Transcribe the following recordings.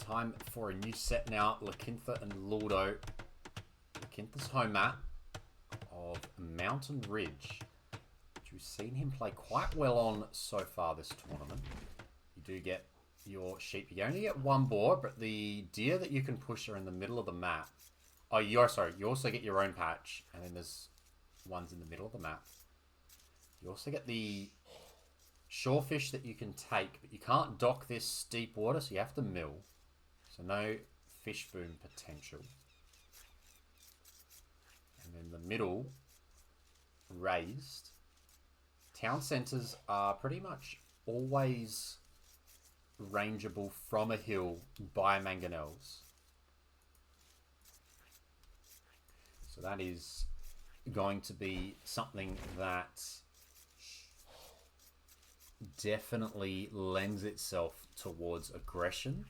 Time for a new set now. Lakinther and Luldo. Lakinther's home map of Mountain Ridge, which we've seen him play quite well on so far this tournament. You do get your sheep. You only get one boar, but the deer that you can push are in the middle of the map. Oh, you also get your own patch, and then there's ones in the middle of the map. You also get the shorefish that you can take, but you can't dock this deep water, so you have to mill. So no fish boom potential. And then the middle, raised. Town centers are pretty much always rangeable from a hill by mangonels. So that is going to be something that definitely lends itself towards aggression.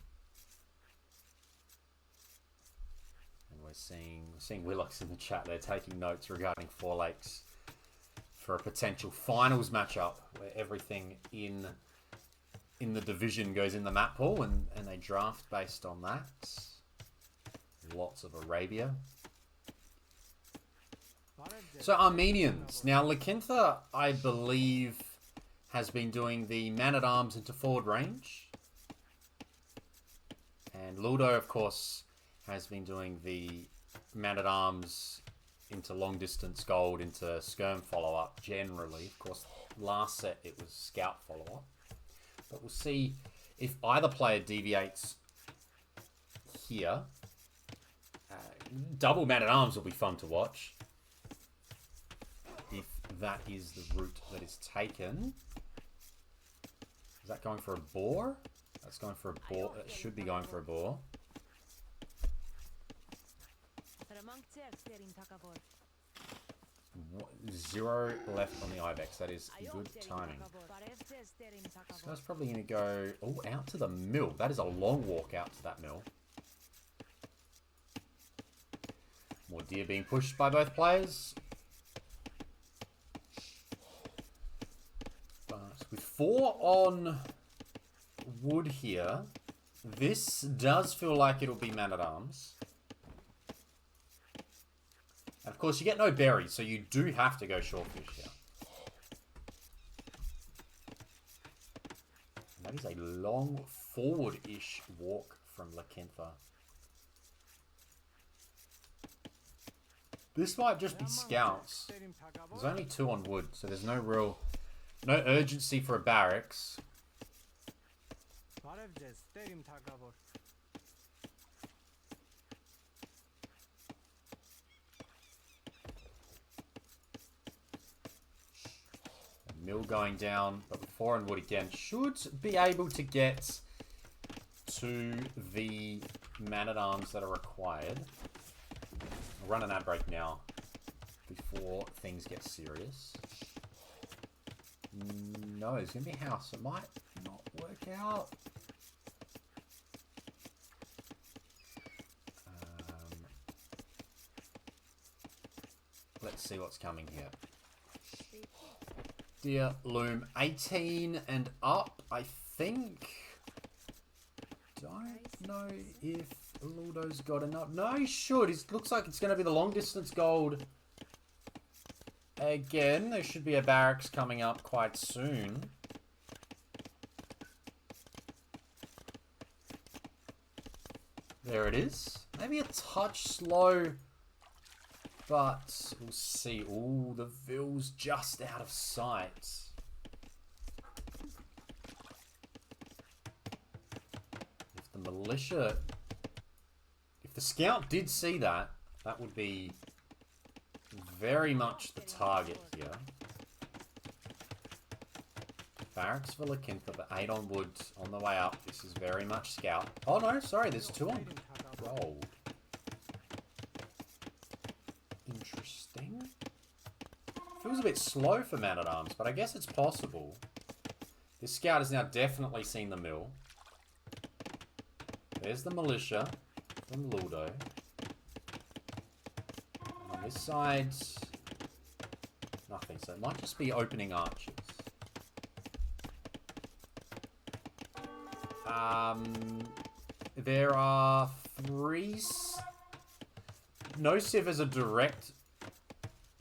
And we're seeing Willox in the chat. They're taking notes regarding Four Lakes for a potential finals matchup where everything in the division goes in the map pool and they draft based on that. Lots of Arabia. So Armenians. Now Lakinther, I believe, has been doing the man-at-arms into forward range. And Luldo, of course, has been doing the man-at-arms into long-distance gold, into skirm follow-up, generally. Of course, last set it was scout follow-up. But we'll see if either player deviates here. Double man-at-arms will be fun to watch. If that is the route that is taken. Is that going for a boar? That's going for a boar. It should be going for a boar. Zero left on the Ibex. That is good timing. This guy's probably going to go out to the mill. That is a long walk out to that mill. More deer being pushed by both players. With 4 on wood here, this does feel like it'll be man-at-arms. And of course, you get no berries, so you do have to go shorefish here. And that is a long forward-ish walk from Lakinther. This might just be scouts. There's only 2 on wood, so there's no urgency for a barracks. Mill going down, but with 4 on wood again, should be able to get to the man-at-arms that are required. I'll run an ad break now before things get serious. No, there's going to be a house. It might not work out. Let's see what's coming here. Deer loom 18 and up, I think. Don't know if Luldo's got enough. No, he should. It looks like it's going to be the long distance gold. Again, there should be a barracks coming up quite soon. There it is. Maybe a touch slow, but we'll see. Ooh, the Ville's just out of sight. If the militia... If the scout did see that, that would be very much the target here. Barracks for Lakinther, but 8 on wood on the way up. This is very much scout. Oh no, sorry, there's 2 on gold. Interesting. Feels a bit slow for man-at-arms, but I guess it's possible. This scout has now definitely seen the mill. There's the militia from Luldo. On this side, nothing. So it might just be opening archers. there are 3... No Civ is a direct...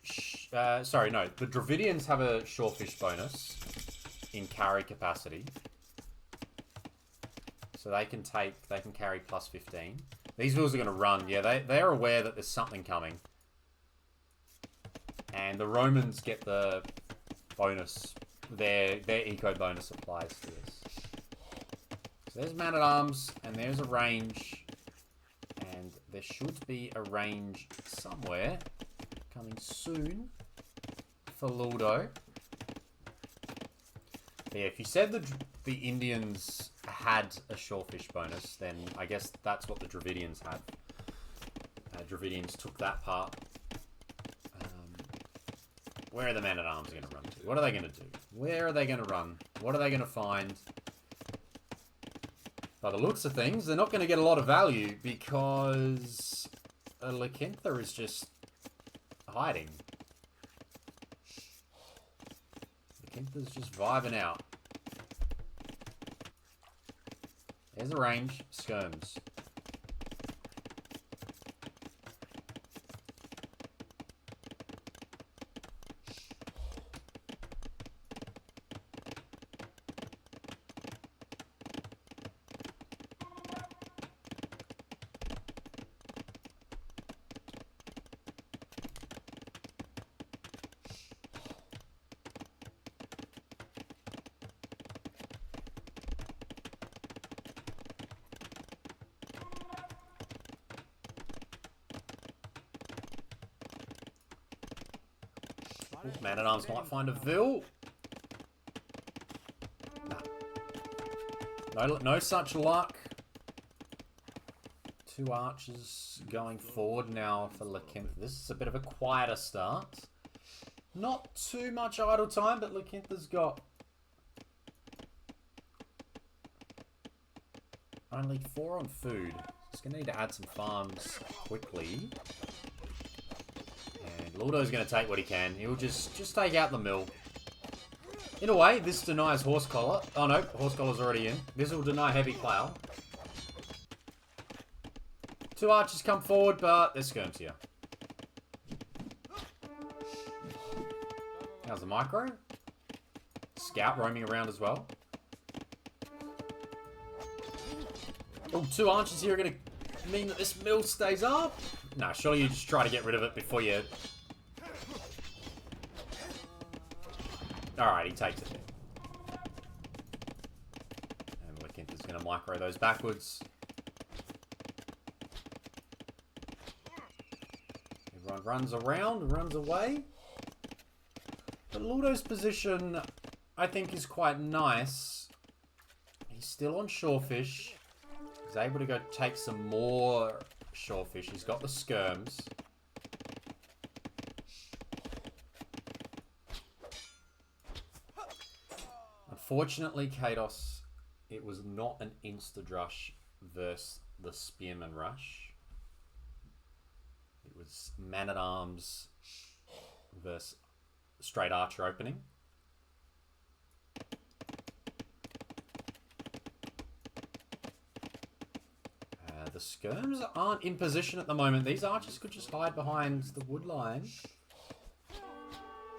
sorry, no. The Dravidians have a Shorefish bonus in carry capacity. So they can carry plus 15. These wheels are going to run. Yeah, they're aware that there's something coming. And the Romans get the bonus. Their eco bonus applies to this. So there's man-at-arms, and there's a range. And there should be a range somewhere coming soon for Luldo. But yeah, if you said the Indians had a Shorefish bonus, then I guess that's what the Dravidians had. Dravidians took that part. Where are the man-at-arms going to run to? What are they going to do? Where are they going to run? What are they going to find? By the looks of things, they're not going to get a lot of value because Lakinther is just hiding. Lakinther's just vibing out. There's a range. Skirms. Man-at-arms might find a Vil. Nah. No such luck. 2 archers going forward now for Lakinther. This is a bit of a quieter start. Not too much idle time, but Lakinther's got only 4 on food. He's going to need to add some farms quickly. Luldo's going to take what he can. He'll just take out the mill. In a way, this denies Horse Collar. Oh no, Horse Collar's already in. This will deny Heavy Plow. 2 archers come forward, but there's skirms here. How's the micro? Scout roaming around as well. Oh, 2 archers here are going to mean that this mill stays up. No, surely you just try to get rid of it before you... Alright, he takes it. And Lakinther's going to micro those backwards. Everyone runs around, runs away. But Luldo's position, I think, is quite nice. He's still on Shorefish. He's able to go take some more Shorefish. He's got the skirms. Unfortunately, Kados, it was not an insta-drush versus the Spearman Rush. It was man-at-arms versus straight archer opening. The skirms aren't in position at the moment. These archers could just hide behind the wood line.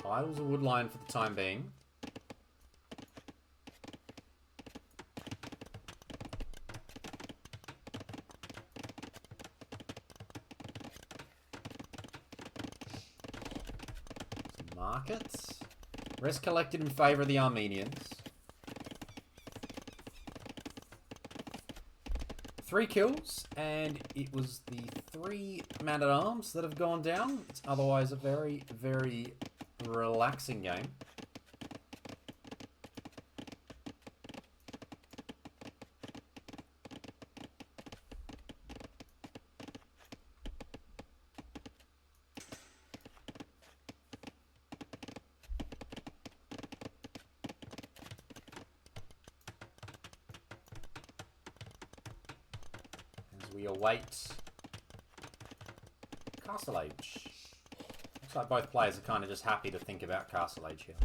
Idles a wood line for the time being. Markets. Rest collected in favour of the Armenians. 3 kills, and it was the 3 man-at-arms that have gone down. It's otherwise a very, very relaxing game. We await Castle Age. Looks like both players are kind of just happy to think about Castle Age here.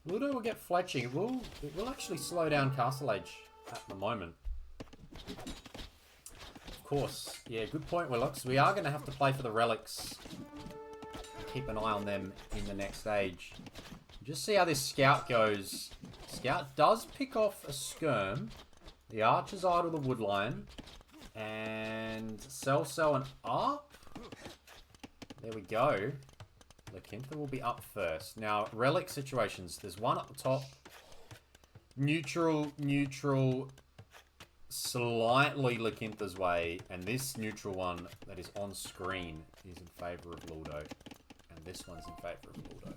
Luldo will get fletching. It will actually slow down Castle Age at the moment. Of course. Yeah, good point, Willocks. We are going to have to play for the relics. Keep an eye on them in the next stage. Just see how this scout goes. Scout does pick off a skirm. The archers idle the woodline. And sell and up. There we go. Lakinther will be up first. Now, relic situations. There's one up the top. Neutral, slightly Lakinther's way. And this neutral one that is on screen is in favour of Luldo. And this one's in favour of Luldo.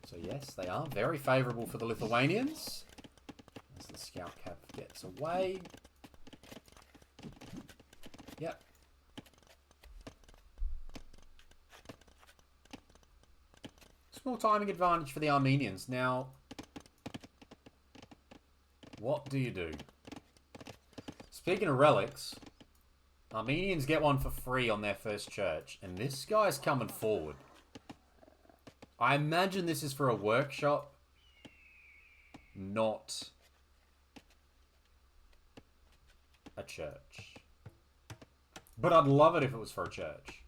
So yes, they are very favourable for the Lithuanians. As the scout cap gets away. Yep. Small timing advantage for the Armenians. Now, what do you do? Speaking of relics, Armenians get one for free on their first church, and this guy's coming forward. I imagine this is for a workshop, not a church. But I'd love it if it was for a church.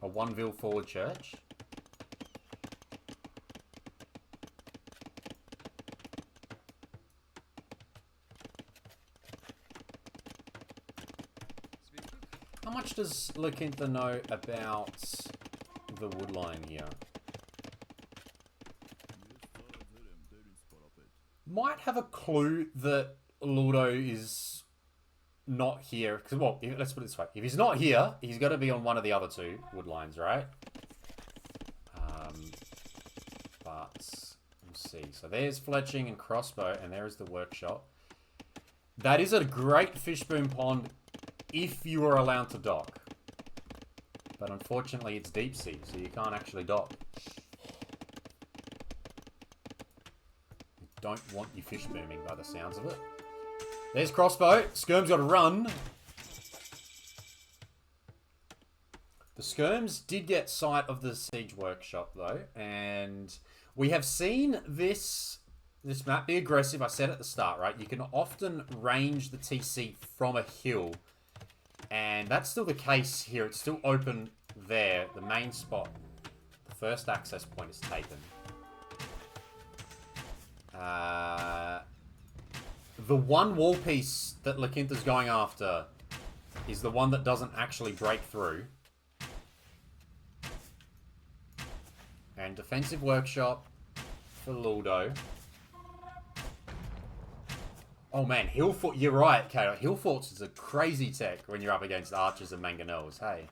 A one-ville forward church. How much does Lakinther know about the woodline here? Might have a clue that Luldo is not here. Because, well, let's put it this way. If he's not here, he's got to be on one of the other two woodlines, right? But we'll see. So there's fletching and crossbow, and there is the workshop. That is a great fishbone pond if you are allowed to dock. But unfortunately, it's deep sea, so you can't actually dock. You don't want you fish booming by the sounds of it. There's crossbow. Skirm's got to run. The Skirms did get sight of the siege workshop, though. And we have seen this map be aggressive. I said at the start, right? You can often range the TC from a hill. And that's still the case here. It's still open there. The main spot. The first access point is taken. The one wall piece that Lakinther's going after is the one that doesn't actually break through. And defensive workshop for Luldo. Oh man, Hillfort, you're right, Kato. Hillforts is a crazy tech when you're up against archers and mangonels, hey.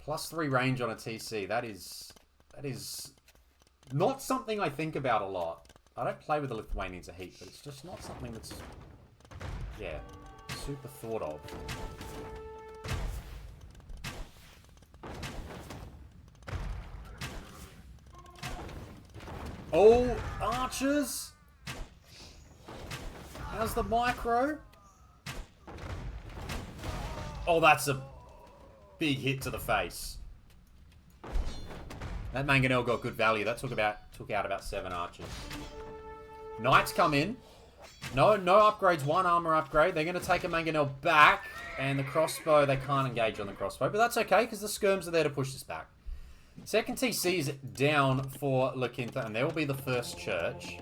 +3 range on a TC, that is not something I think about a lot. I don't play with the Lithuanians a heap, but it's just not something that's, yeah, super thought of. Oh, archers! How's the micro? Oh, that's a big hit to the face. That mangonel got good value. That took out about 7 archers. Knights come in. No upgrades. 1 armor upgrade. They're going to take a mangonel back. And the crossbow, they can't engage on the crossbow. But that's okay, because the skirms are there to push this back. Second TC is down for Lakinther, and there will be the first church.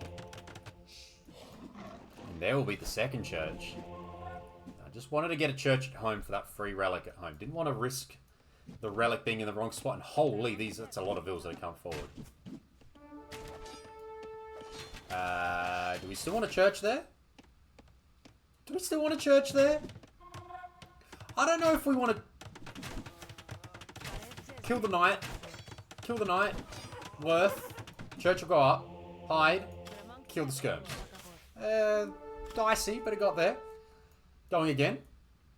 And there will be the second church. I just wanted to get a church at home for that free relic at home. Didn't want to risk the relic being in the wrong spot. And holy, that's a lot of vills that have come forward. Do we still want a church there? Do we still want a church there? I don't know if we want to kill the knight. Kill the knight. Worth. Church will go up. Hide. Kill the skirms. Dicey, but it got there. Going again.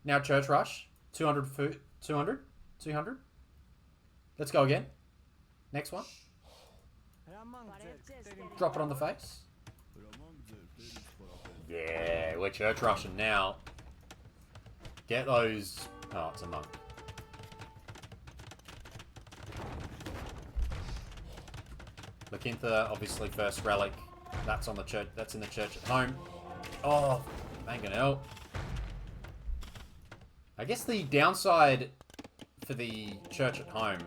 Now church rush. 200 foot. 200. 200. Let's go again. Next one. Drop it on the face. Yeah, we're church rushing now. Get those. Oh, it's a monk. Lakinther, obviously first relic. That's on the church. That's in the church at home. Oh, mangonel. I guess the downside for the church at home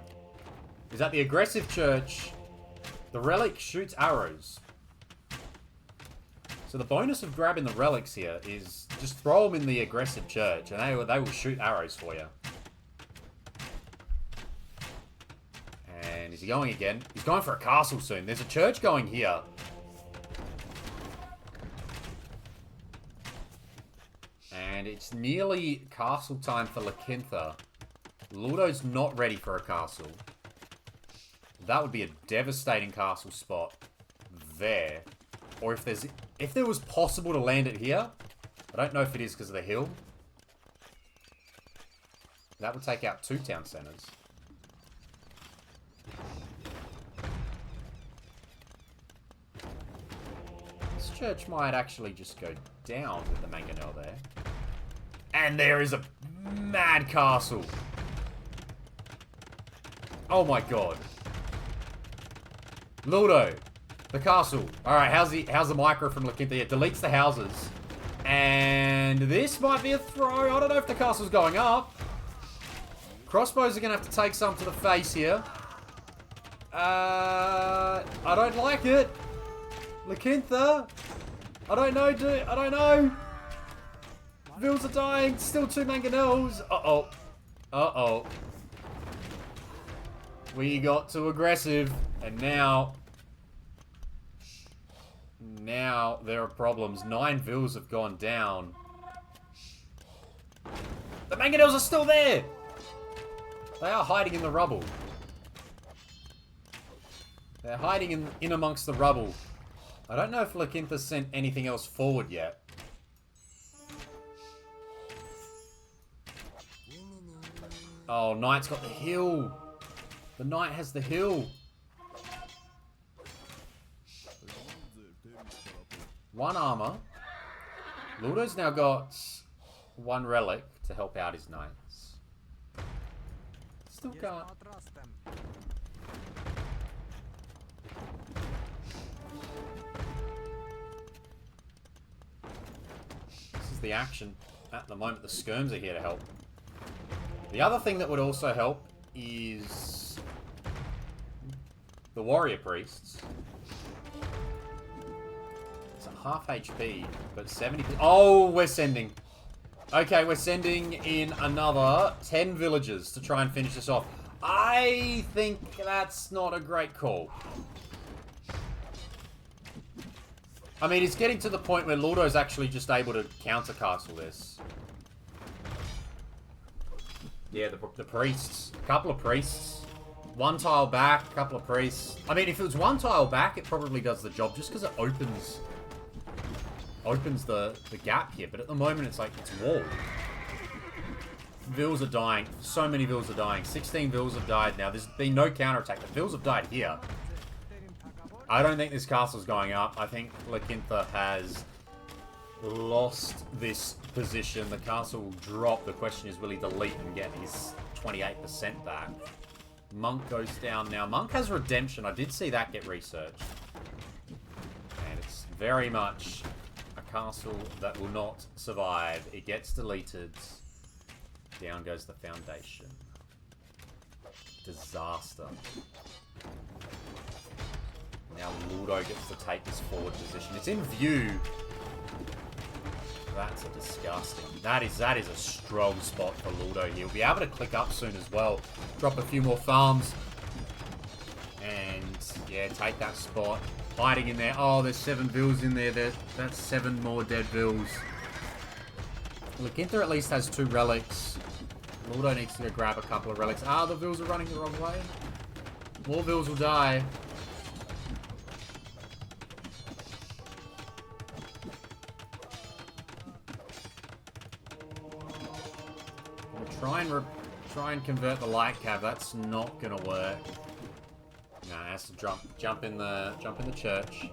is that the aggressive church, the relic shoots arrows. So the bonus of grabbing the relics here is just throw them in the aggressive church and they will shoot arrows for you. And is he going again? He's going for a castle soon. There's a church going here. And it's nearly castle time for Lakinther. Luldo's not ready for a castle. That would be a devastating castle spot there. Or if there was possible to land it here. I don't know if it is because of the hill. That would take out 2 town centers. This church might actually just go down with the mangonel there. And there is a mad castle. Oh my god. Luldo. The castle. Alright, how's the micro from Lakinther? It deletes the houses. And this might be a throw. I don't know if the castle's going up. Crossbows are going to have to take some to the face here. I don't like it. Lakinther. I don't know, dude. I don't know. Vills are dying. Still 2 mangonels. Uh-oh. Uh-oh. We got too aggressive. And now there are problems. 9 Vills have gone down. The mangonels are still there. They are hiding in the rubble. They're hiding in amongst the rubble. I don't know if Lakinther sent anything else forward yet. Oh, Knight's got the hill. The Knight has the hill. 1 armor. Luldo's now got 1 relic to help out his knights. Still can't. This is the action at the moment. The skirms are here to help. The other thing that would also help is the warrior priests. It's a half HP, but 70. Oh, we're sending. Okay, we're sending in another 10 villagers to try and finish this off. I think that's not a great call. I mean, it's getting to the point where Luldo's actually just able to counter castle this. Yeah, the priests. A couple of priests. 1 tile back, a couple of priests. I mean, if it was 1 tile back, it probably does the job just because it opens the gap here. But at the moment, it's like, it's walled. Vills are dying. So many Vills are dying. 16 Vills have died now. There's been no counterattack. The Vills have died here. I don't think this castle's going up. I think Lakinther has lost this position. The castle will drop. The question is, will he delete and get his 28% back? Monk goes down now. Monk has redemption. I did see that get researched. And it's very much a castle that will not survive. It gets deleted. Down goes the foundation. Disaster. Now Luldo gets to take this forward position. It's in view. That's a disgusting. That is a strong spot for Luldo. He'll be able to click up soon as well. Drop a few more farms. And yeah, take that spot. Hiding in there. Oh, there's 7 Vills in there. That's 7 more dead Vills. Lakinther at least has 2 relics. Luldo needs to go grab a couple of relics. Ah, the Vills are running the wrong way. More Vills will die. Try and convert the light cab. That's not gonna work. No, it has to jump in the church.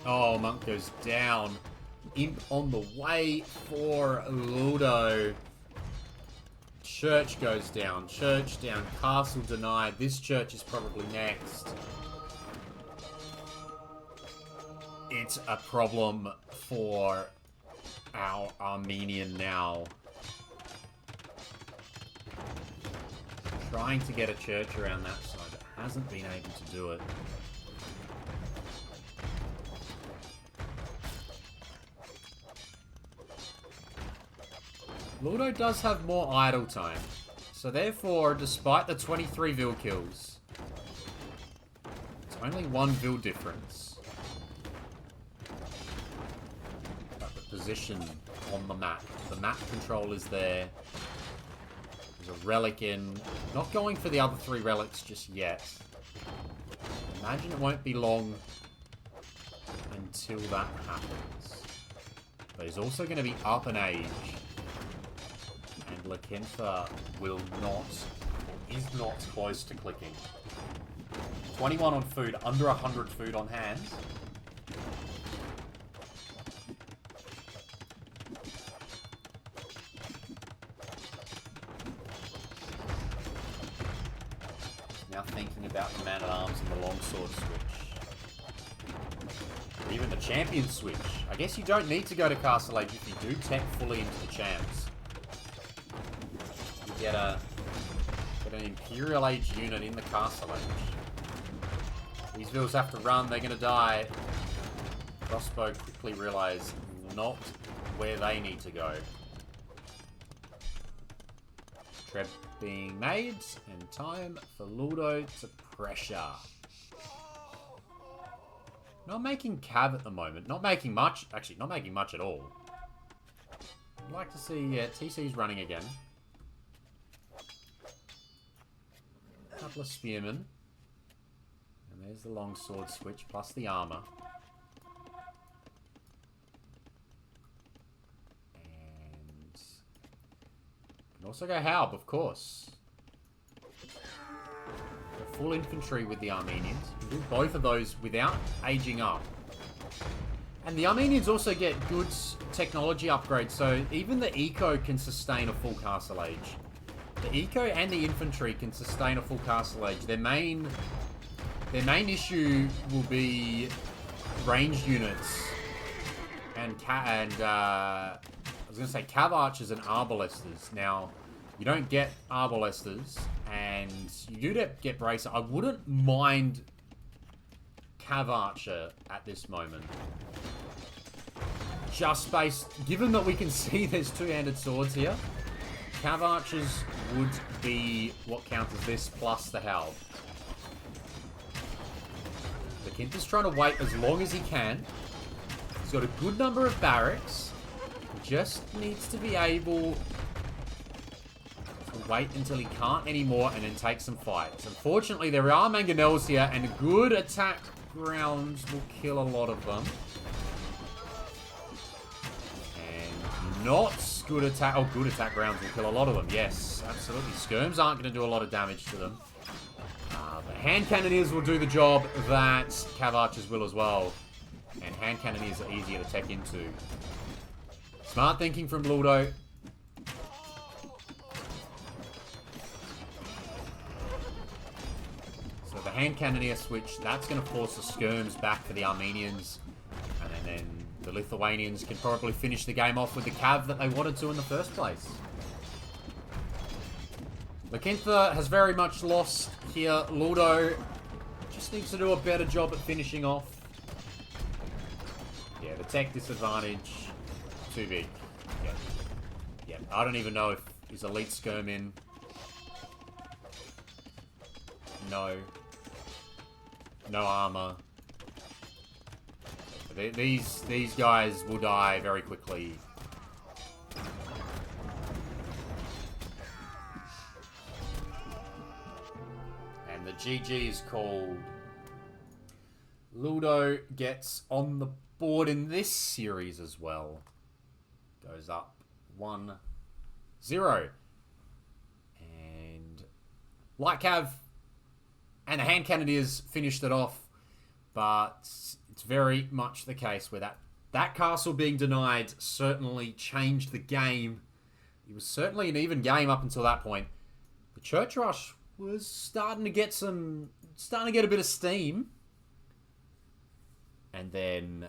Oh, Monk goes down. Imp on the way for Luldo. Church goes down. Church down. Castle denied. This church is probably next. It's a problem for our Armenian now. Trying to get a church around that side, but hasn't been able to do it. Luldo does have more idle time. So therefore, despite the 23 Vil kills, it's only 1 Vil difference. But the position on the map control is there. There's a relic in. Not going for the other 3 relics just yet. Imagine it won't be long until that happens. But he's also going to be up in age. And Lakinther will not, or is not close to clicking. 21 on food, under 100 food on hand. Now thinking about the man-at-arms and the longsword switch. Or even the champion switch. I guess you don't need to go to Castle Age if you do tech fully into the champs. You get an Imperial Age unit in the Castle Age. These Vils have to run, they're going to die. Crossbow quickly realise not where they need to go. Treb being made, and time for Luldo to pressure. Not making cav at the moment. Not making much. Actually, not making much at all. I'd like to see TC's running again. A couple of spearmen. And there's the longsword switch plus the armor. And can also go Halb, of course. The full infantry with the Armenians. You can do both of those without aging up. And the Armenians also get good technology upgrades, so even the eco can sustain a full castle age. The eco and the infantry can sustain a full castle age. Their main issue will be ranged units and I was going to say cav archers and arbalesters. Now, you don't get arbalesters, and you do get bracer. I wouldn't mind cav archer at this moment. Just based, given that we can see there's two-handed swords here, cav archers would be what counters this plus the Halb. Lakinther's trying to wait as long as he can. He's got a good number of barracks. He just needs to be able to wait until he can't anymore and then take some fights. Unfortunately, there are mangonels here, and good attack grounds will kill a lot of them. And not good attack... Oh, good attack grounds will kill a lot of them. Yes, absolutely. Skirms aren't going to do a lot of damage to them. But hand cannoneers will do the job that cav archers will as well. And hand cannoneers are easier to tech into. Smart thinking from Luldo. So the hand cannoneer switch, that's going to force the skirms back for the Armenians. And then the Lithuanians can probably finish the game off with the cav that they wanted to in the first place. Lakinther has very much lost here. Luldo just needs to do a better job at finishing off. Yeah, the tech disadvantage, too big. Yeah, I don't even know if he's elite skirm in. No. No armor. These guys will die very quickly. And the GG is called. Luldo gets on the board in this series as well. Goes up 1-0. And Light Cav and the hand cannoneers finished it off. But it's very much the case where that castle being denied certainly changed the game It was certainly an even game up until that point. The Church Rush was starting to get a bit of steam. And then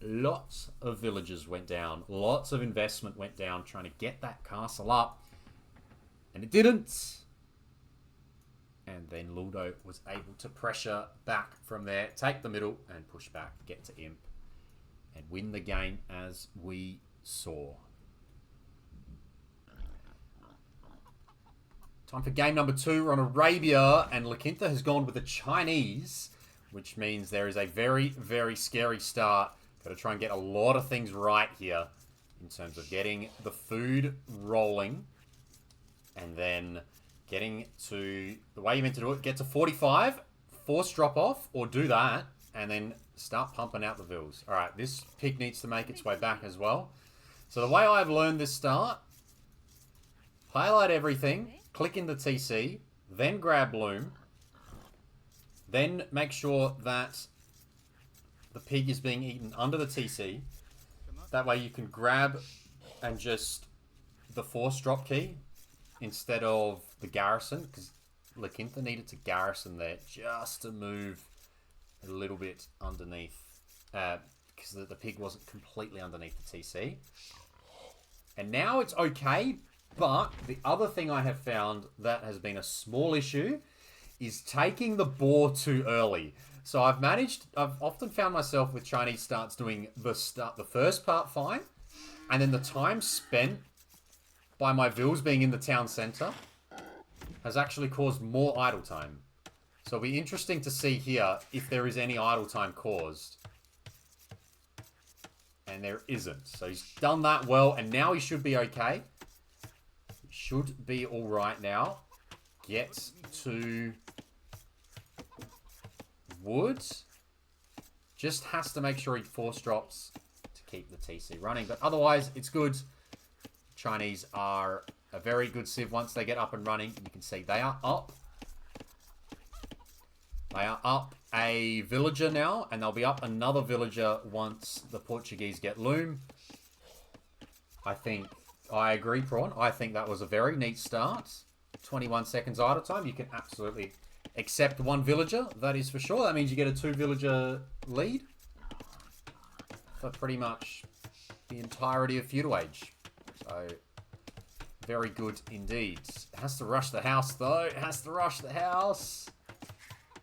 lots of villagers went down. Lots of investment went down trying to get that castle up. And it didn't. And then Luldo was able to pressure back from there, take the middle and push back, get to Imp, and win the game as we saw. Time for game number 2. We're on Arabia, and Lakinther has gone with the Chinese, which means there is a very, very scary start. Got to try and get a lot of things right here in terms of getting the food rolling, and then getting to the way you meant to do it. Get to 45, force drop off, or do that, and then start pumping out the vills. All right, this pig needs to make its way back as well. So the way I've learned this start: highlight everything, click in the TC, then grab Loom, then make sure that the pig is being eaten under the TC. That way you can grab and just the force drop key instead of the garrison, because Lakinther needed to garrison there just to move a little bit underneath, because the pig wasn't completely underneath the TC. And now it's okay, but the other thing I have found that has been a small issue is taking the boar too early. So I've often found myself with Chinese starts doing the first part fine, and then the time spent by my vills being in the town centre has actually caused more idle time. So it'll be interesting to see here if there is any idle time caused. And there isn't. So he's done that well, and now he should be okay. He should be alright now. Get to wood. Just has to make sure he force drops to keep the TC running. But otherwise, it's good. Chinese are a very good civ once they get up and running. You can see they are up. They are up a villager now, and they'll be up another villager once the Portuguese get Loom. I agree, Prawn. I think that was a very neat start. 21 seconds idle time. You can absolutely accept one villager, that is for sure. That means you get a 2-villager lead for pretty much the entirety of Feudal Age. So, very good indeed. It has to rush the house, though. It has to rush the house.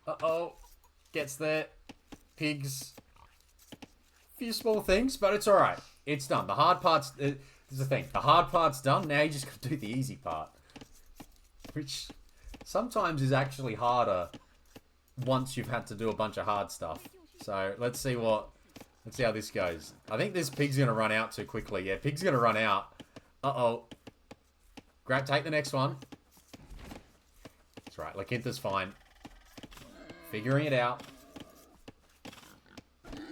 Uh-oh. Gets there. Pigs. Few small things, but it's alright. It's done. The hard part's... This is the thing. The hard part's done. Now you just got to do the easy part. Which sometimes is actually harder once you've had to do a bunch of hard stuff. So, let's see how this goes. I think this pig's going to run out too quickly. Yeah, pig's going to run out. Uh-oh. Take the next one. That's right. Lakinther's fine. Figuring it out.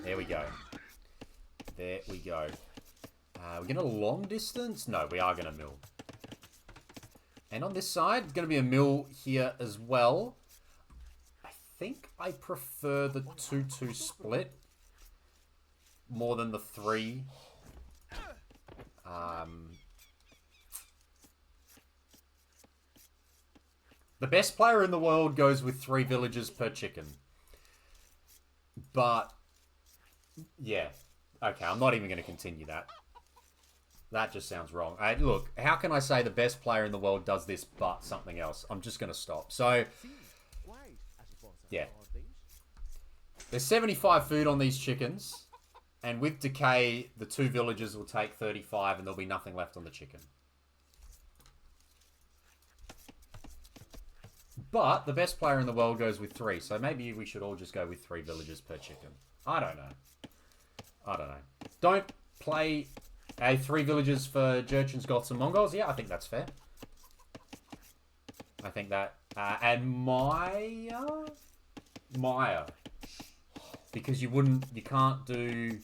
There we go. There we go. We're going to long distance? No, we are going to mill. And on this side, it's going to be a mill here as well. I think I prefer the 2-2 split more than the 3. The best player in the world goes with 3 villagers per chicken. But, yeah. Okay, I'm not even going to continue that. That just sounds wrong. Look, how can I say the best player in the world does this but something else? I'm just going to stop. So, yeah. There's 75 food on these chickens. And with decay, the 2 villagers will take 35 and there'll be nothing left on the chicken. But the best player in the world goes with 3. So maybe we should all just go with 3 villagers per chicken. I don't know. Don't play 3 villagers for Jurchens, Goths, and Mongols. Yeah, I think that's fair. I think that... and Maya? Because you can't do...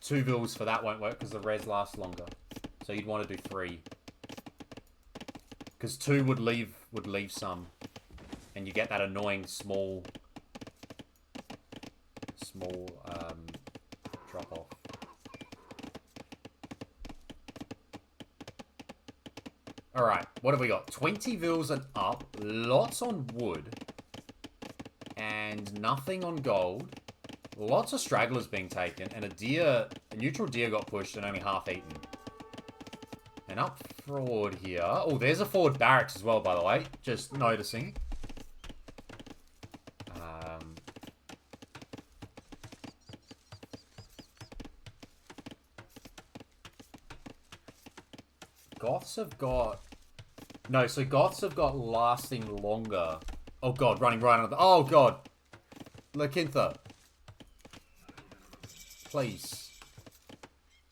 Two vills for that won't work because the res lasts longer. So you'd want to do 3. Because 2 would leave some. And you get that annoying small drop off. Alright, what have we got? 20 vils and up. Lots on wood. And nothing on gold. Lots of stragglers being taken. And a neutral deer got pushed and only half eaten. And up forward here. Oh, there's a forward barracks as well, by the way. Just noticing. Goths have got... No, so Goths have got lasting longer. Oh god, running right under the... Oh god! Lakinther. Please.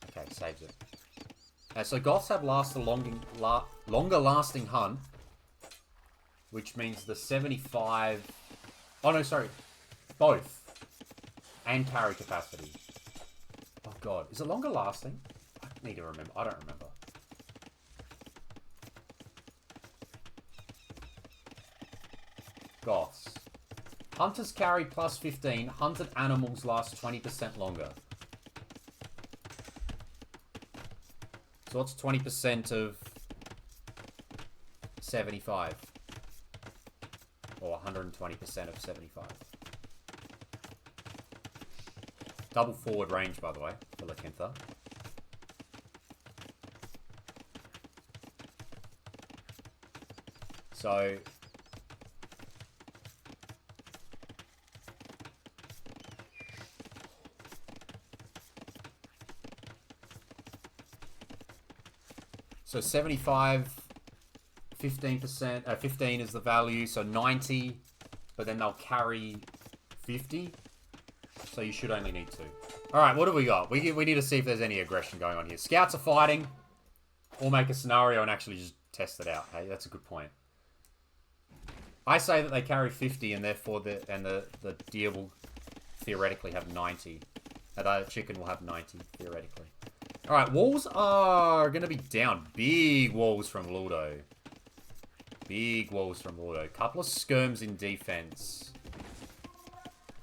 Okay, saves it. So Goths have longer lasting hunt. Which means the 75... Oh no, sorry. Both. And carry capacity. Oh god, is it longer lasting? I need to remember. I don't remember. Goths. Hunters carry plus 15. Hunted animals last 20% longer. So what's 20% of 75? Or 120% of 75? Double forward range, by the way, for Lakinther. So... So 75, 15%, 15 is the value, so 90, but then they'll carry 50, so you should only need 2. Alright, what do we got? We need to see if there's any aggression going on here. Scouts are fighting, or make a scenario and actually just test it out. Hey, that's a good point. I say that they carry 50, and therefore the deer will theoretically have 90. The chicken will have 90, theoretically. Alright, walls are going to be down. Big walls from Luldo. Big walls from Luldo. Couple of skirms in defense.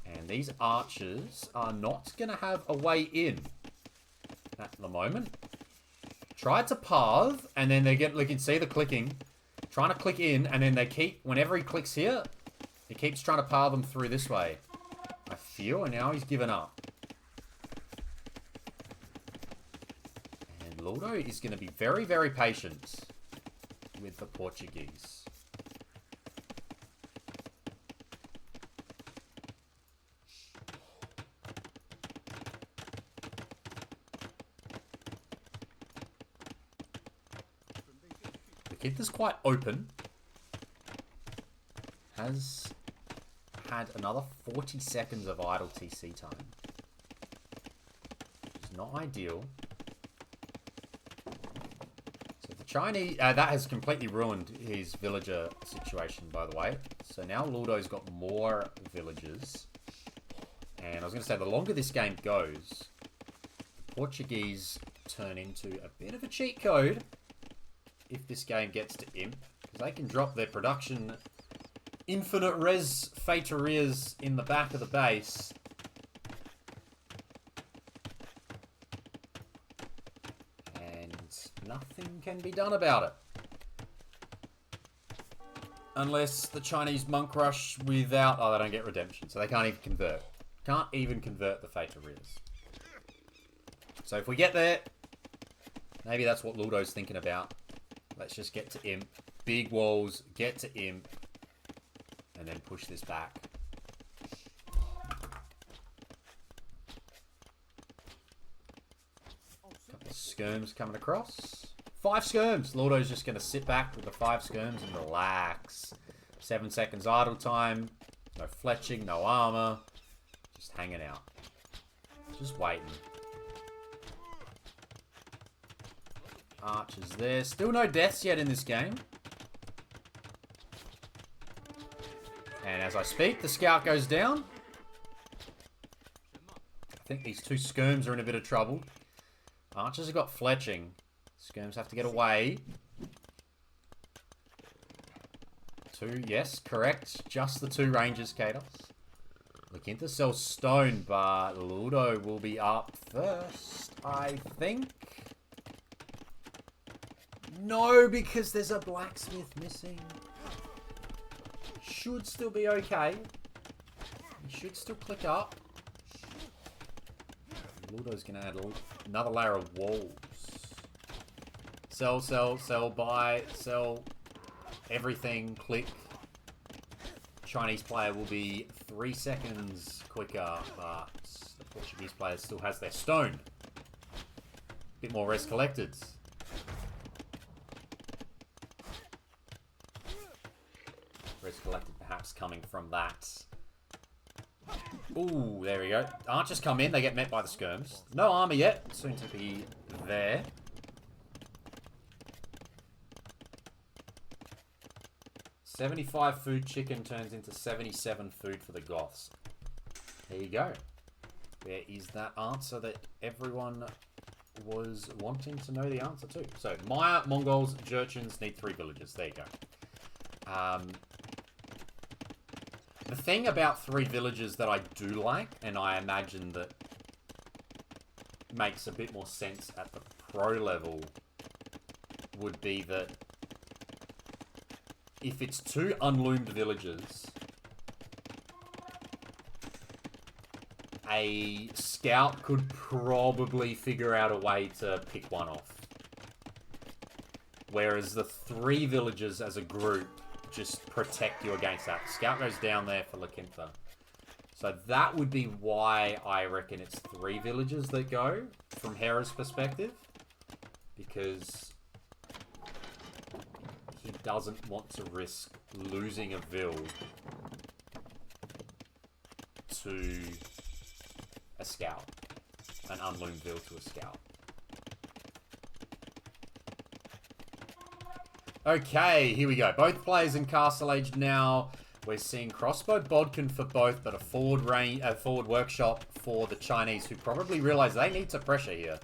And these archers are not going to have a way in at the moment. Tried to path, and then they get, you can see the clicking. Trying to click in, and then they keep, whenever he clicks here, he keeps trying to path them through this way. I feel, and now he's given up. Luldo is going to be very, very patient with the Portuguese. Lakinther's quite open. Has had another 40 seconds of idle TC time. Which is not ideal. Chinese, that has completely ruined his villager situation, by the way. So now Luldo's got more villagers. And I was going to say, the longer this game goes, the Portuguese turn into a bit of a cheat code if this game gets to imp. Because they can drop their production infinite res feiturias in the back of the base. Nothing can be done about it. Unless the Chinese monk rush without... Oh, they don't get redemption, so they can't even convert. Can't even convert the feiturias. So if we get there, maybe that's what Luldo's thinking about. Let's just get to imp. Big walls, get to imp. And then push this back. Couple of skirms coming across. 5 skirms. Luldo's just going to sit back with the 5 skirms and relax. 7 seconds idle time. No fletching, no armor. Just hanging out. Just waiting. Archers there. Still no deaths yet in this game. And as I speak, the scout goes down. I think these 2 skirms are in a bit of trouble. Archers have got fletching. Skirms have to get away. 2, yes, correct. Just the 2 rangers, Kados. Lakinther sells stone, but Luldo will be up first, I think. No, because there's a blacksmith missing. Should still be okay. He should still click up. Luldo's going to add another layer of walls. Sell, sell, sell, buy, sell. Everything, click. Chinese player will be 3 seconds quicker, but the Portuguese player still has their stone. Bit more res collected. Res collected perhaps coming from that. Ooh, there we go. Archers come in, they get met by the skirms. No armor yet, soon to be there. $75 food chicken turns into 77 food for the Goths. There you go. There is that answer that everyone was wanting to know the answer to. So, Maya, Mongols, Jurchens need 3 villages. There you go. The thing about 3 villages that I do like, and I imagine that makes a bit more sense at the pro level, would be that if it's 2 unloomed villages, a scout could probably figure out a way to pick one off. Whereas the 3 villages as a group just protect you against that. Scout goes down there for Lakinther. So that would be why I reckon it's 3 villages that go from Hera's perspective. Because he doesn't want to risk losing a vill to a scout. An unloomed vill to a scout. Okay, here we go. Both players in Castle Age now. We're seeing crossbow bodkin for both, but a forward workshop for the Chinese, who probably realize they need to pressure here.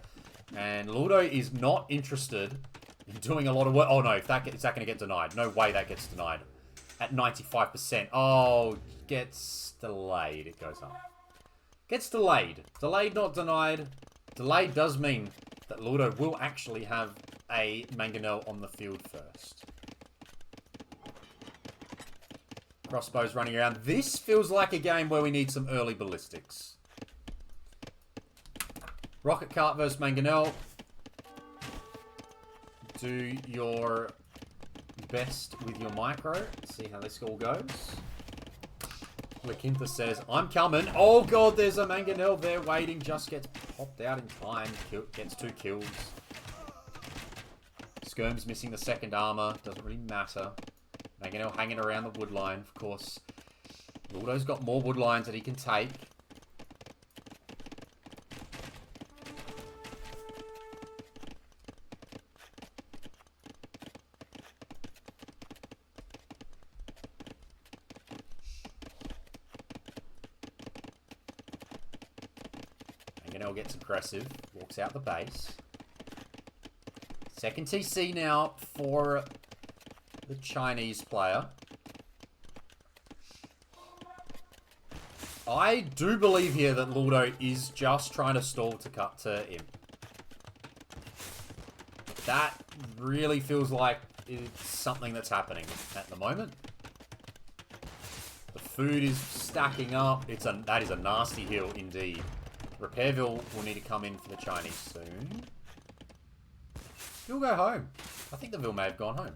And Luldo is not interested in doing a lot of work. Oh no, is that going to get denied? No way that gets denied. At 95%. Oh, gets delayed. It goes up. Gets delayed. Delayed, not denied. Delayed does mean that Luldo will actually have a mangonel on the field first. Crossbows running around. This feels like a game where we need some early ballistics. Rocket cart versus mangonel. Do your best with your micro. See how this all goes. Lakinther says, I'm coming. Oh god, there's a mangonel there waiting. Just gets popped out in time. Gets 2 kills. Skirm's missing the second armor. Doesn't really matter. Mangonel hanging around the wood line, of course. Luldo's got more wood lines that he can take. Mangonel gets aggressive. Walks out the base. Second TC now for the Chinese player. I do believe here that Luldo is just trying to stall to cut to him. That really feels like it's something that's happening at the moment. The food is stacking up. That is a nasty hill indeed. Repairville will need to come in for the Chinese soon. He'll go home. I think the Ville may have gone home.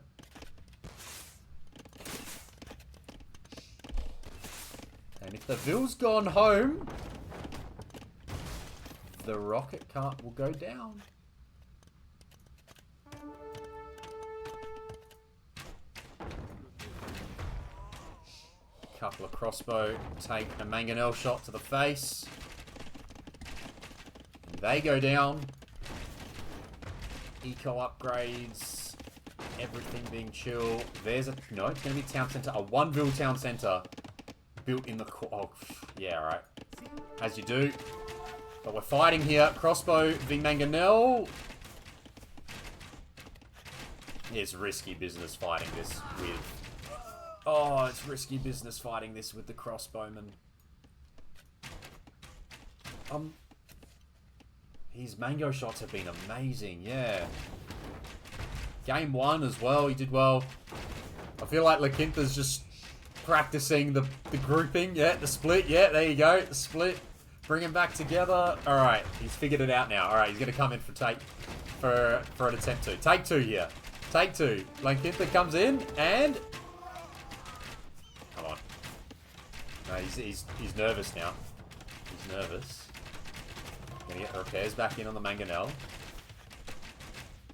And if the Ville's gone home, the rocket cart will go down. Couple of crossbow take a mangonel shot to the face. And they go down. Eco upgrades, everything being chill. There's no, it's going to be town center. A 1-ville town center built in the oh, yeah, right. As you do. But we're fighting here. Crossbow v mangonel. It's risky business fighting this with. Oh, it's risky business fighting this with the crossbowman. His mango shots have been amazing, yeah. Game 1 as well, he did well. I feel like Lakinther's just practicing the grouping. Yeah, the split. Yeah, there you go. The split. Bring him back together. Alright, he's figured it out now. Alright, he's going to come in for an attempt 2. Take 2 here. Take 2. Lakinther comes in and... Come on. No, he's nervous now. He's nervous. Gonna get the repairs back in on the Mangonel.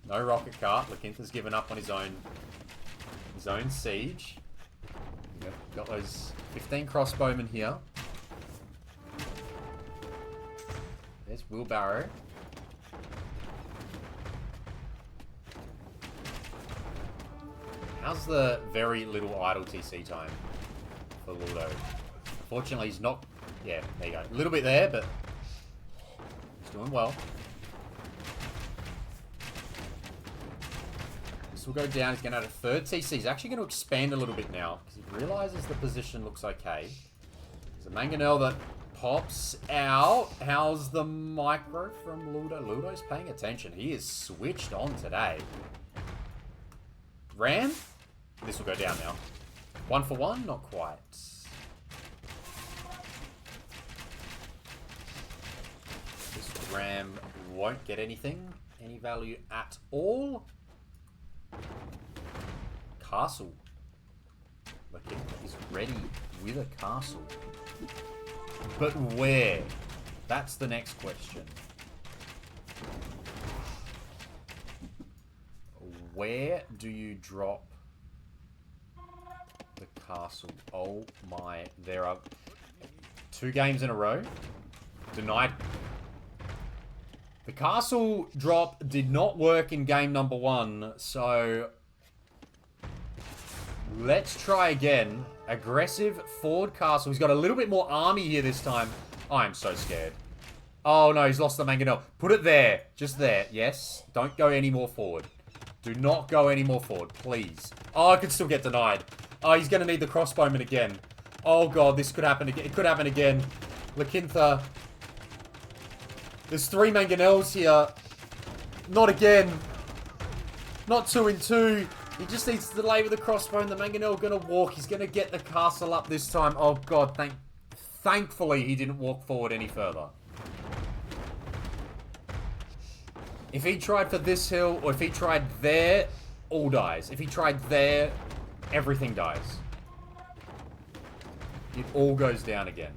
No rocket cart. Lakinther's given up on his own siege. Got those 15 crossbowmen here. There's Wheelbarrow. How's the very little idle TC time for Luldo? Fortunately, he's not... Yeah, there you go. A little bit there, but he's doing well. This will go down. He's going to add a third TC. He's actually going to expand a little bit now because he realizes the position looks okay. There's a Mangonel that pops out. How's the micro from Luldo? Luldo's paying attention. He is switched on today. Ram? This will go down now. 1 for 1? Not quite. This Ram won't get anything. Any value at all. Castle. Lakinther is ready with a castle. But where? That's the next question. Where do you drop the castle? Oh my, there are 2 games in a row. Denied. The castle drop did not work in game number 1, so let's try again. Aggressive forward castle. He's got a little bit more army here this time. I am so scared. Oh no, he's lost the Mangonel. Put it there. Just there. Yes. Don't go any more forward. Do not go any more forward, please. Oh, I could still get denied. Oh, he's going to need the crossbowman again. Oh god, this could happen again. It could happen again. Lakinther. There's 3 Mangonels here. Not again. Not 2 in 2. He just needs to delay with the crossbow. The Mangonel going to walk. He's going to get the castle up this time. Oh god, thankfully he didn't walk forward any further. If he tried for this hill, or if he tried there, all dies. If he tried there, everything dies. It all goes down again.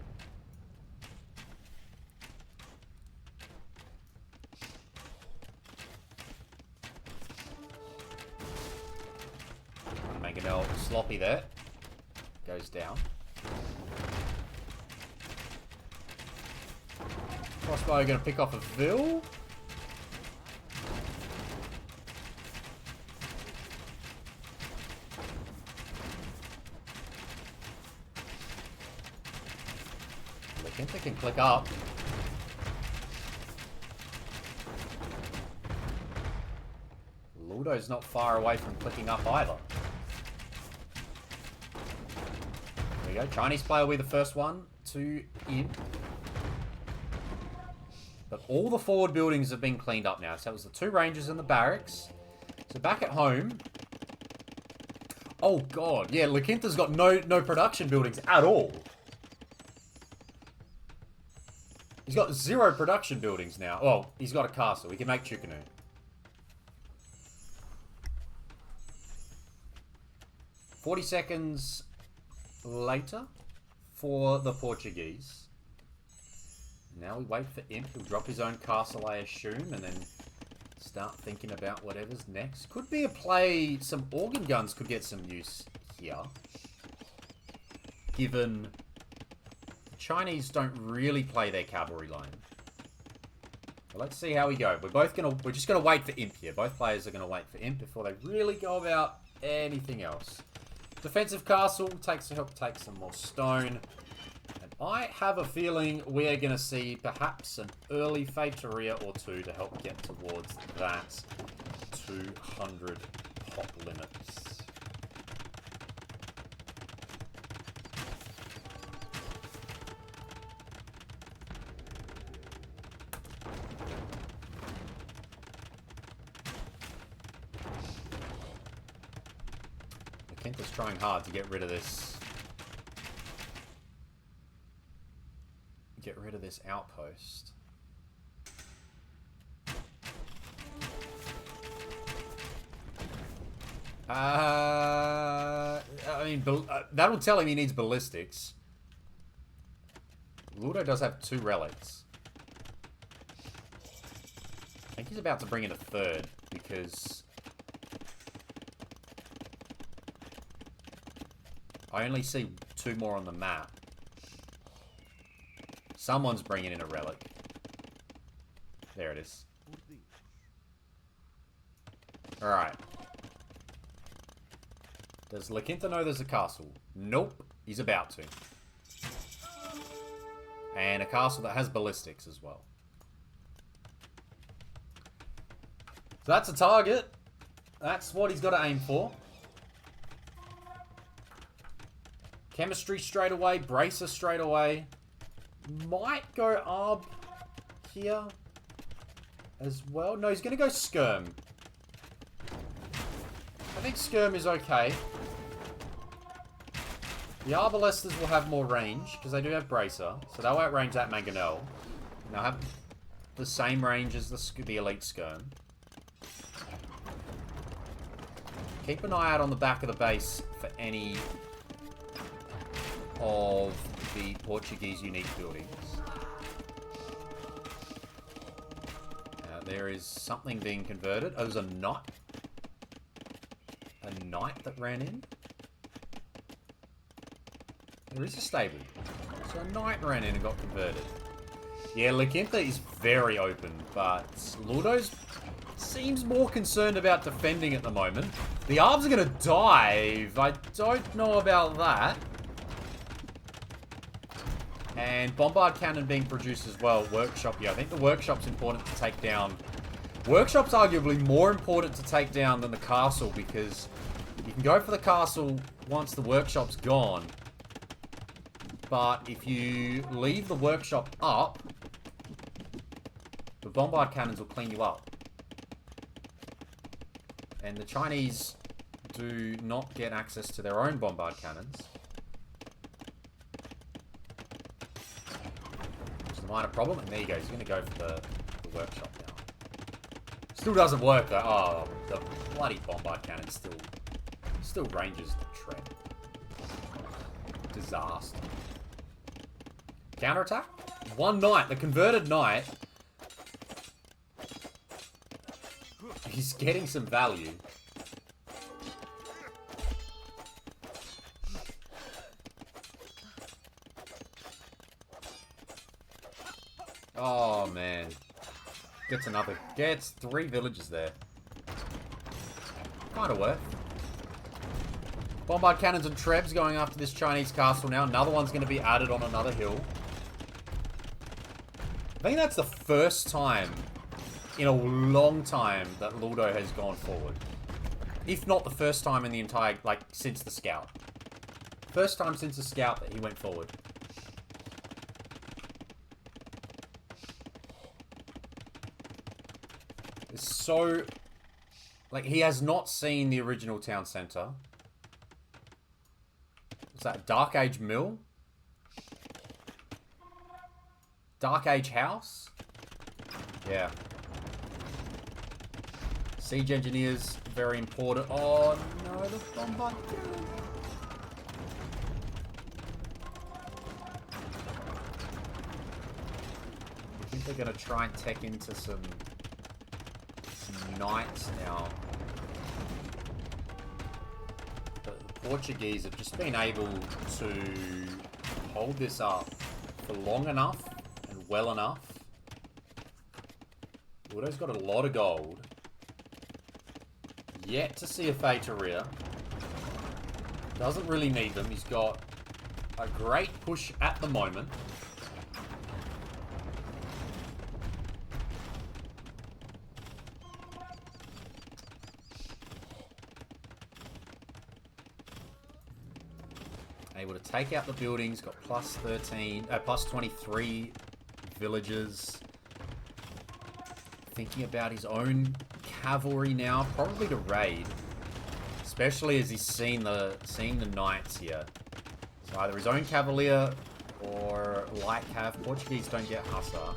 Mangonel sloppy there. Goes down. Crossbow going to pick off a Vil. Lakinther can click up. Luldo's not far away from clicking up either. There we go. Chinese player will be the first one to in. But all the forward buildings have been cleaned up now. So it was the 2 rangers and the barracks. So back at home. Oh god, yeah, Lakinther's got no production buildings at all. He's got 0 production buildings now. Well, he's got a castle. He can make Chukanu. "40 seconds later for the Portuguese. Now we wait for Imp. He'll drop his own castle, I assume, and then start thinking about whatever's next. Could be a play. Some organ guns could get some use here. Given Chinese don't really play their cavalry line. Well, let's see how we go. We're just gonna wait for Imp here. Both players are gonna wait for Imp before they really go about anything else. Defensive castle takes some more stone. And I have a feeling we are gonna see perhaps an early Feitoria or 2 to help get towards that 200 pop limit. Lakinther's trying hard to get rid of this. Get rid of this outpost. I mean, that'll tell him he needs ballistics. Luldo does have 2 relics. I think he's about to bring in a 3rd, because I only see 2 more on the map. Someone's bringing in a relic. There it is. Alright. Does Lakinther know there's a castle? Nope. He's about to. And a castle that has ballistics as well. So that's a target. That's what he's got to aim for. Chemistry straight away. Bracer straight away. Might go Arb here as well. No, he's going to go Skirm. I think Skirm is okay. The Arbalesters will have more range, because they do have Bracer. So they'll outrange that Mangonel. And they'll have the same range as the Elite Skirm. Keep an eye out on the back of the base for any of the Portuguese unique buildings. There is something being converted. Oh, there's a knight. A knight that ran in. There is a stable. So a knight ran in and got converted. Yeah, Lakinther is very open, but Luldo's seems more concerned about defending at the moment. The Arbs are going to dive. I don't know about that. And Bombard Cannon being produced as well. Workshop, yeah, I think the Workshop's important to take down. Workshop's arguably more important to take down than the castle, because you can go for the castle once the Workshop's gone. But if you leave the Workshop up, the Bombard Cannons will clean you up. And the Chinese do not get access to their own Bombard Cannons. Which is a minor problem. And there you go. He's going to go for the Workshop now. Still doesn't work though. Oh, the bloody Bombard Cannon still ranges the tread. Disaster. Counterattack? One knight. The converted knight. He's getting some value. Oh, man. Gets 3 villages there. Kind of worth. Bombard cannons and trebs going after this Chinese castle now. Another one's going to be added on another hill. I think that's the first time in a long time that Luldo has gone forward. If not the first time in the entire, like, since the scout. First time since the scout that he went forward. It's so... like, he has not seen the original town centre. What's that? Dark Age Mill? Dark Age House? Yeah. Siege Engineers, very important. Oh, no, the bombard. I think they're going to try and tech into some knights now. But the Portuguese have just been able to hold this up for long enough and well enough. Luldo's got a lot of gold. Yet to see a Feitoria. Doesn't really need them. He's got a great push at the moment. Able to take out the buildings. Got plus 23 villages. Thinking about his own cavalry now. Probably to raid. This Especially as he's seeing the knights here. So either his own cavalier or light cav. Portuguese don't get hussar.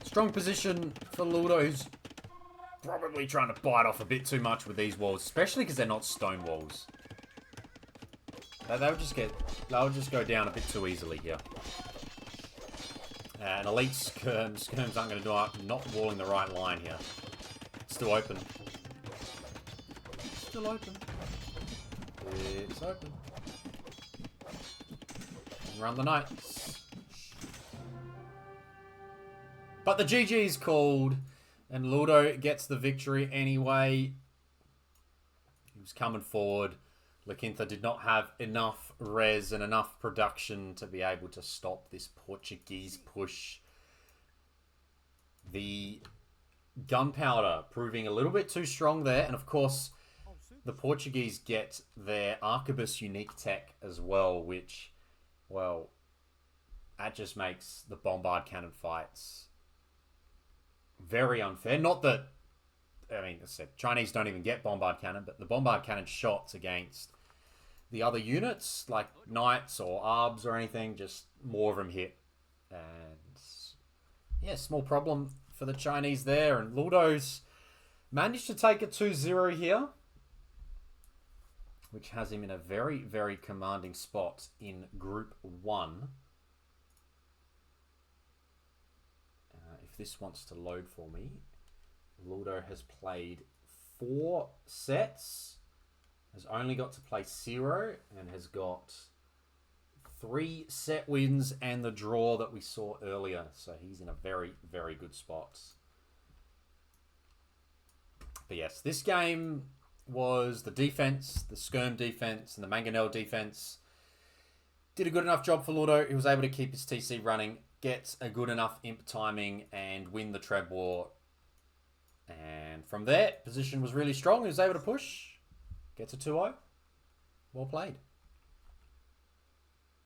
Strong position for Luldo, who's probably trying to bite off a bit too much with these walls, especially because they're not stone walls. They'll just go down a bit too easily here. And elite skirms aren't going to do it. Not walling the right line here. Still open. Still open. It's open. Run the knights. But the GG is called, and Luldo gets the victory anyway. He was coming forward. Lakinther did not have enough res and enough production to be able to stop this Portuguese push. The gunpowder proving a little bit too strong there, and of course, the Portuguese get their Arquebus unique tech as well, which, well, that just makes the bombard cannon fights very unfair. Not that, I mean, as I said, Chinese don't even get bombard cannon, but the bombard cannon shots against the other units, like knights or arbs or anything, just more of them hit. And yeah, small problem for the Chinese there. And Luldo's managed to take a 2-0 here, which has him in a very, very commanding spot in Group 1. If this wants to load for me, Luldo has played 4 sets, has only got to play 0, and has got 3 set wins and the draw that we saw earlier. So he's in a very, very good spot. But yes, this game was the defense, the skirm defense, and the mangonel defense. Did a good enough job for Luldo. He was able to keep his TC running, get a good enough imp timing, and win the Treb War. And from there, position was really strong. He was able to push. Gets a 2-0. Well played.